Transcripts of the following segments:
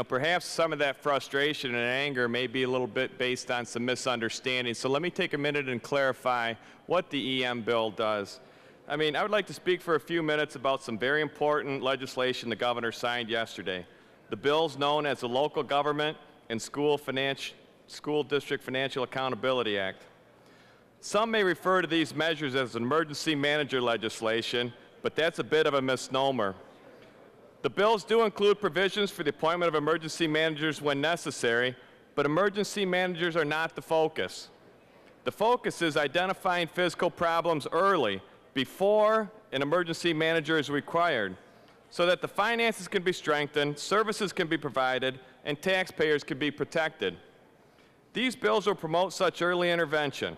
Perhaps some of that frustration and anger may be a little bit based on some misunderstanding. So let me take a minute and clarify what the EM bill does. I would like to speak for a few minutes about some very important legislation the governor signed yesterday. The bill's known as the Local Government and School District Financial Accountability Act. Some may refer to these measures as emergency manager legislation, but that's a bit of a misnomer. The bills do include provisions for the appointment of emergency managers when necessary, but emergency managers are not the focus. The focus is identifying physical problems early, before an emergency manager is required, so that the finances can be strengthened, services can be provided, and taxpayers can be protected. These bills will promote such early intervention.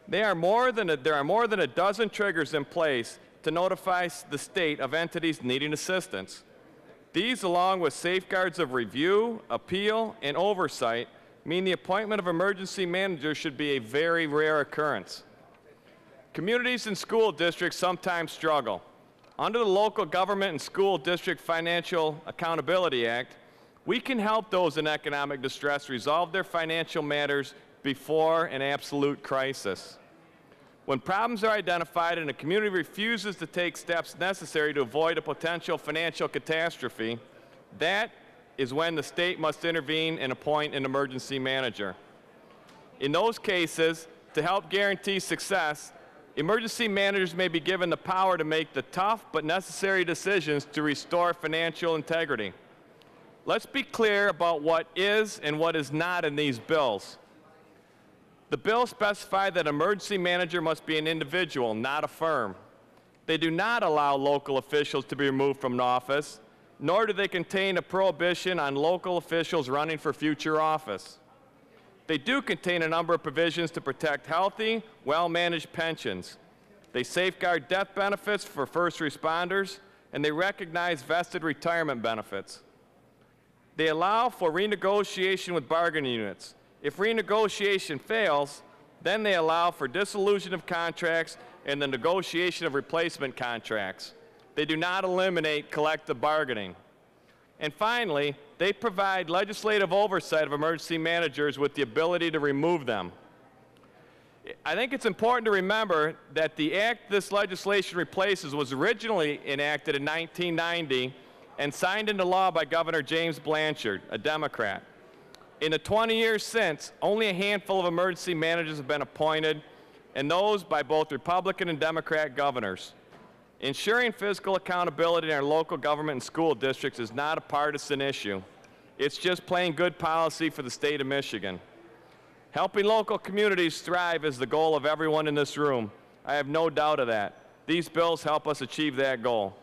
There are more than a dozen triggers in place to notify the state of entities needing assistance. These, along with safeguards of review, appeal, and oversight, mean the appointment of emergency managers should be a very rare occurrence. Communities and school districts sometimes struggle. Under the Local Government and School District Financial Accountability Act, we can help those in economic distress resolve their financial matters before an absolute crisis. When problems are identified and a community refuses to take steps necessary to avoid a potential financial catastrophe, that is when the state must intervene and appoint an emergency manager. In those cases, to help guarantee success, emergency managers may be given the power to make the tough but necessary decisions to restore financial integrity. Let's be clear about what is and what is not in these bills. The bills specify that an emergency manager must be an individual, not a firm. They do not allow local officials to be removed from office, nor do they contain a prohibition on local officials running for future office. They do contain a number of provisions to protect healthy, well-managed pensions. They safeguard death benefits for first responders, and they recognize vested retirement benefits. They allow for renegotiation with bargaining units. If renegotiation fails, then they allow for dissolution of contracts and the negotiation of replacement contracts. They do not eliminate collective bargaining. And finally, they provide legislative oversight of emergency managers with the ability to remove them. I think it's important to remember that the act this legislation replaces was originally enacted in 1990 and signed into law by Governor James Blanchard, a Democrat. In the 20 years since, only a handful of emergency managers have been appointed, and those by both Republican and Democrat governors. Ensuring fiscal accountability in our local government and school districts is not a partisan issue. It's just plain good policy for the state of Michigan. Helping local communities thrive is the goal of everyone in this room. I have no doubt of that. These bills help us achieve that goal.